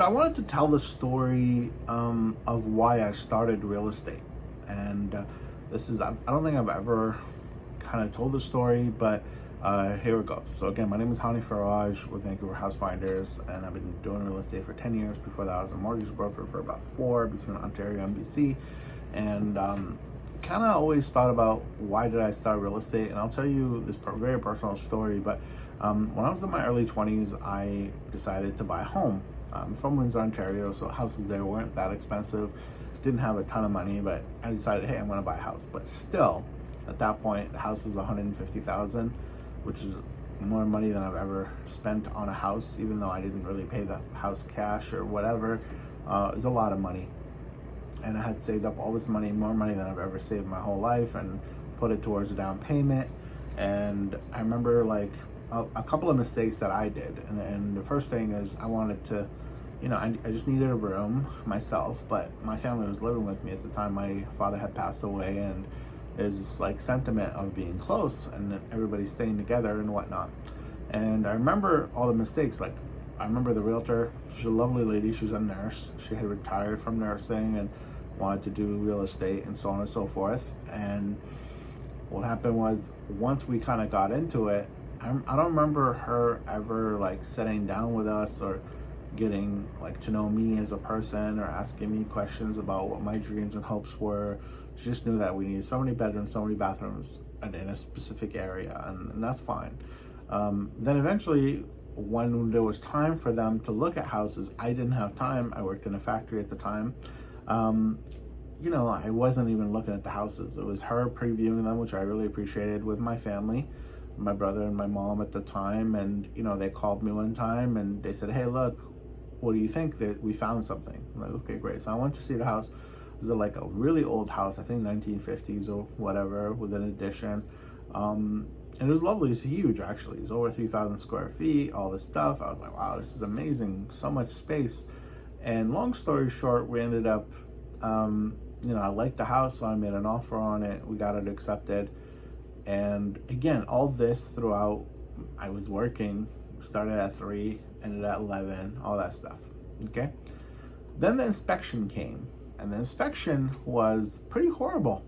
So I wanted to tell the story of why I started real estate, and this is I don't think I've ever kind of told the story, but here it goes. So again, my name is Hani Faraj with Vancouver House Finders, and I've been doing real estate for 10 years. Before that, I was a mortgage broker for about 4 between Ontario and BC, and kind of always thought about why did I start real estate, and I'll tell you this very personal story. But when I was in my early 20s, I decided to buy a home. I'm from Windsor, Ontario, so houses there weren't that expensive. Didn't have a ton of money, but I decided, hey, I'm going to buy a house. But still, at that point, the house was $150,000, which is more money than I've ever spent on a house, even though I didn't really pay the house cash or whatever. It was a lot of money. And I had saved up all this money, more money than I've ever saved my whole life, and put it towards a down payment. And I remember like a couple of mistakes that I did. And the first thing is I wanted to, I just needed a room myself, but my family was living with me at the time. My father had passed away, and there's this like sentiment of being close and everybody staying together and whatnot. And I remember all the mistakes. Like I remember the realtor, she's a lovely lady, she's a nurse. She had retired from nursing and wanted to do real estate and so on and so forth. And what happened was, once we kind of got into it, I don't remember her ever like sitting down with us or getting like to know me as a person or asking me questions about what my dreams and hopes were. She just knew that we needed so many bedrooms, so many bathrooms, and in a specific area, and that's fine. Then eventually, when there was time for them to look at houses, I didn't have time. I worked in a factory at the time. I wasn't even looking at the houses. It was her previewing them, which I really appreciated, with my family, my brother and my mom at the time. And they called me one time and they said, hey, look, what do you think? That we found something. I'm like, okay, great. So I went to see the house. It was like a really old house, I think 1950s or whatever, with an addition. And it was lovely. It's huge, actually. It was over 3,000 square feet, all this stuff. I was like, wow, this is amazing. So much space. And long story short, we ended up, I liked the house, so I made an offer on it. We got it accepted. And again, all this throughout, I was working, started at 3, ended at 11, all that stuff. Okay. Then the inspection came, and the inspection was pretty horrible.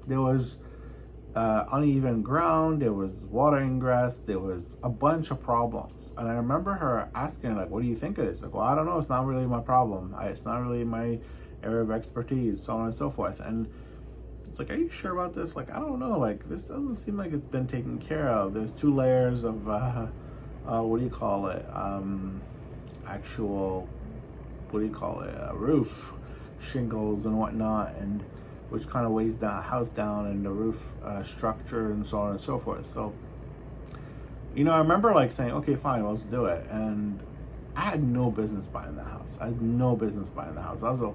There was uneven ground, there was water ingress, there was a bunch of problems. And I remember her asking, like, what do you think of this? Like, well, I don't know, it's not really my problem. It's not really my area of expertise, so on and so forth. And it's like, are you sure about this? Like, I don't know, like, this doesn't seem like it's been taken care of. There's 2 layers of, what do you call it? Roof shingles and whatnot, and which kind of weighs the house down, and the roof structure and so on and so forth. So, I remember like saying, okay, fine, let's do it. And I had no business buying the house. I was a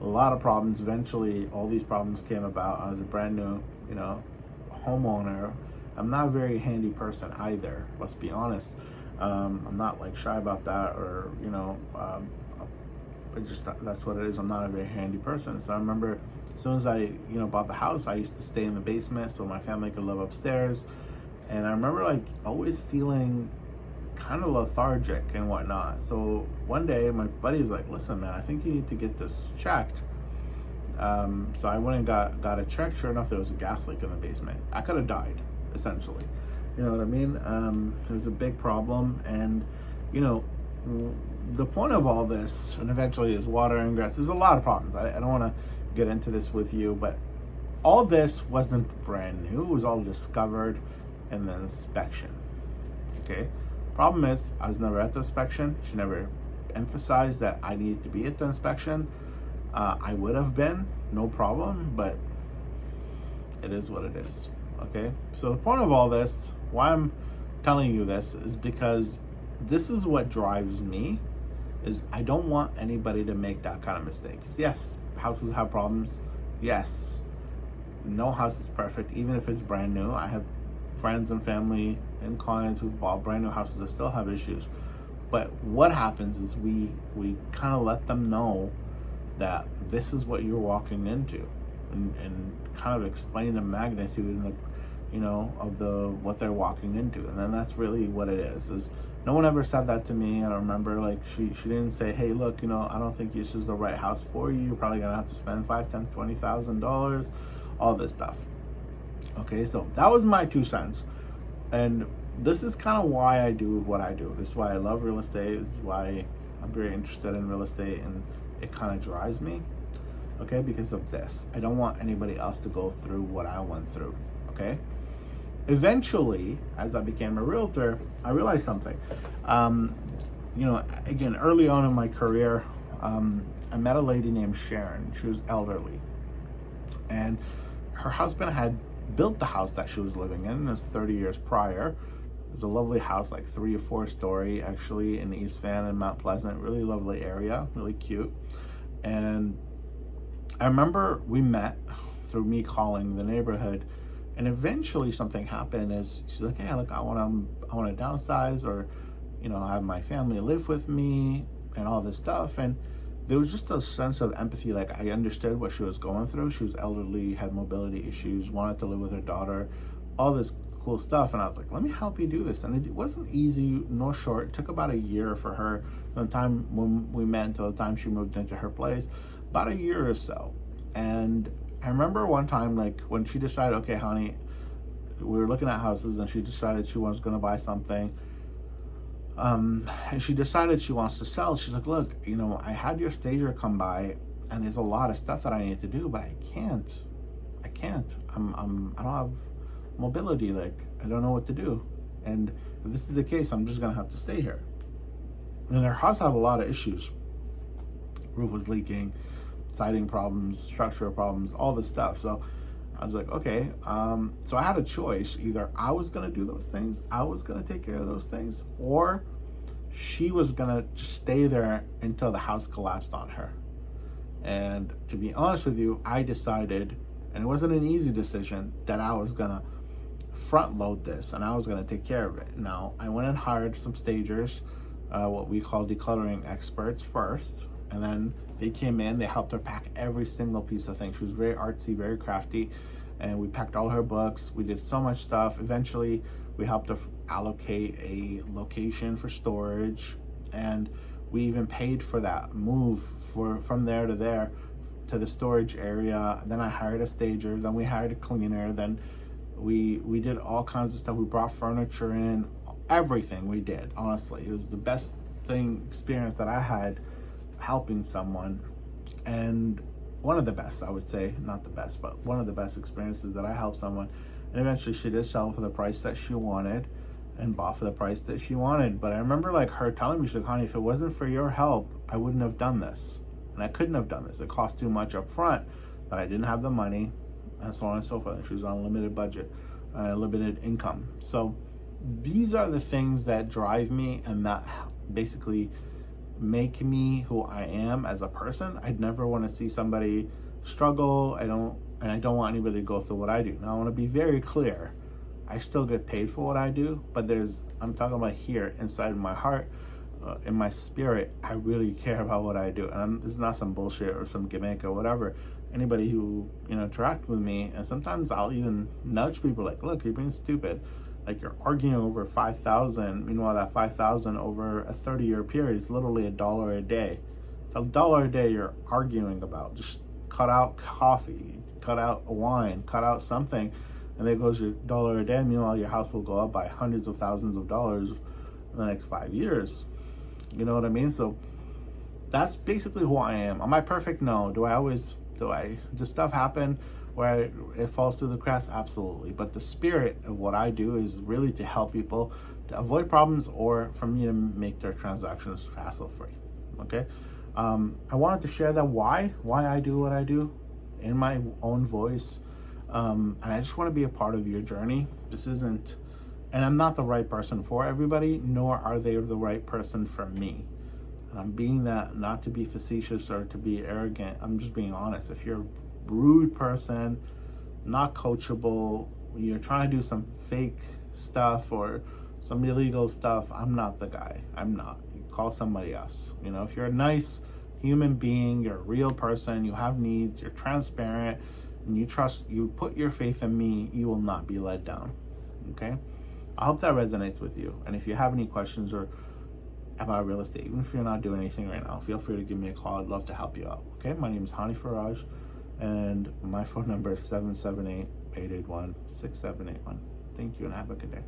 lot of problems. Eventually, all these problems came about. I was a brand new, homeowner. I'm not a very handy person either, let's be honest. I'm not like shy about that, or, that's what it is. I'm not a very handy person. So I remember as soon as I, bought the house, I used to stay in the basement so my family could live upstairs. And I remember like always feeling kind of lethargic and whatnot. So one day my buddy was like, listen, man, I think you need to get this checked. So I went and got it checked. Sure enough, there was a gas leak in the basement. I could have died, essentially. You know what I mean? It was a big problem. And, the point of all this, and eventually is water ingress. There's a lot of problems. I don't want to get into this with you, but all this wasn't brand new. It was all discovered in the inspection. Okay? Problem is, I was never at the inspection. She never emphasized that I needed to be at the inspection. I would have been, no problem, but it is what it is. Okay? So the point of all this, why I'm telling you this, is because this is what drives me, is I don't want anybody to make that kind of mistakes. Yes, houses have problems. Yes, no house is perfect, even if it's brand new. I have friends and family and clients who've bought brand new houses that still have issues. But what happens is we kind of let them know that this is what you're walking into, and kind of explain the magnitude and the, of the what they're walking into. And then that's really what it is No one ever said that to me. I remember, like, she didn't say, hey, look, I don't think this is the right house for you. You're probably gonna have to spend $5, $10, $20,000, all this stuff. Okay, so that was my 2 cents. And this is kind of why I do what I do. This is why I love real estate. This is why I'm very interested in real estate, and it kind of drives me. Okay, because of this. I don't want anybody else to go through what I went through. Okay. Eventually, as I became a realtor, I realized something. Again, early on in my career, I met a lady named Sharon. She was elderly, and her husband had built the house that she was living in. It was 30 years prior. It was a lovely house, like 3 or 4 story, actually, in East Van and Mount Pleasant. Really lovely area, really cute. And I remember we met through me calling the neighborhood, and eventually something happened. Is she's like, hey, look, I want to downsize, or have my family live with me, and all this stuff. And there was just a sense of empathy. Like, I understood what she was going through. She was elderly, had mobility issues, wanted to live with her daughter, all this cool stuff. And I was like, let me help you do this. And it wasn't easy nor short. It took about a year for her, from the time when we met until the time she moved into her place, about a year or so. And I remember one time, like, when she decided, okay, honey, we were looking at houses, and she decided she was going to buy something. And she decided she wants to sell. She's like, look, I had your stager come by, and there's a lot of stuff that I need to do, but I can't. I don't have mobility. Like, I don't know what to do. And if this is the case, I'm just going to have to stay here. And her house had a lot of issues. Roof was leaking, siding problems, structural problems, all this stuff. So I was like, okay. So I had a choice. Either I was going to do those things, I was going to take care of those things, or she was going to just stay there until the house collapsed on her. And to be honest with you, I decided, and it wasn't an easy decision, that I was going to front load this, and I was going to take care of it. Now, I went and hired some stagers, what we call decluttering experts first, and then they came in, they helped her pack every single piece of things. She was very artsy, very crafty, and we packed all her books. We did so much stuff. Eventually, we helped her allocate a location for storage, and we even paid for that move from there to the storage area. Then I hired a stager, then we hired a cleaner, then we did all kinds of stuff. We brought furniture in, everything we did. Honestly, it was the best experience that I had helping someone, and one of the best, I would say, not the best, but one of the best experiences that I helped someone. And eventually she did sell for the price that she wanted and bought for the price that she wanted. But I remember, like, her telling me, she's like, honey, if it wasn't for your help, I wouldn't have done this, and I couldn't have done this. It cost too much up front, that I didn't have the money, and so on and so forth. She was on a limited budget, limited income. So these are the things that drive me, and that basically make me who I am as a person. I'd never want to see somebody struggle. I don't want anybody to go through what I do. Now, I want to be very clear. I still get paid for what I do, but I'm talking about here inside my heart, in my spirit, I really care about what I do. And this is not some bullshit or some gimmick or whatever. Anybody who interact with me, and sometimes I'll even nudge people, like, look, you're being stupid. Like, you're arguing over 5,000. Meanwhile, that 5,000 over a 30-year period is literally $1 a day. It's $1 a day you're arguing about. Just cut out coffee, cut out a wine, cut out something, and there goes your $1 a day. Meanwhile, your house will go up by hundreds of thousands of dollars in the next 5 years. You know what I mean? So that's basically who I am. Am I perfect? No. Does stuff happen where it falls through the cracks? Absolutely. But the spirit of what I do is really to help people to avoid problems, or for me to make their transactions hassle-free. Okay? I wanted to share that why I do what I do in my own voice. And I just want to be a part of your journey. And I'm not the right person for everybody, nor are they the right person for me. And I'm being that not to be facetious or to be arrogant. I'm just being honest. If you're a rude person, not coachable, you're trying to do some fake stuff or some illegal stuff, I'm not the guy. I'm not. You call somebody else. If you're a nice human being, you're a real person, you have needs, you're transparent, and you put your faith in me, you will not be let down. Okay? I hope that resonates with you. And if you have any questions or about real estate. Even if you're not doing anything right now, feel free to give me a call. I'd love to help you out. Okay, my name is Hani Faraj, and my phone number is 778-881-6781. Thank you and have a good day.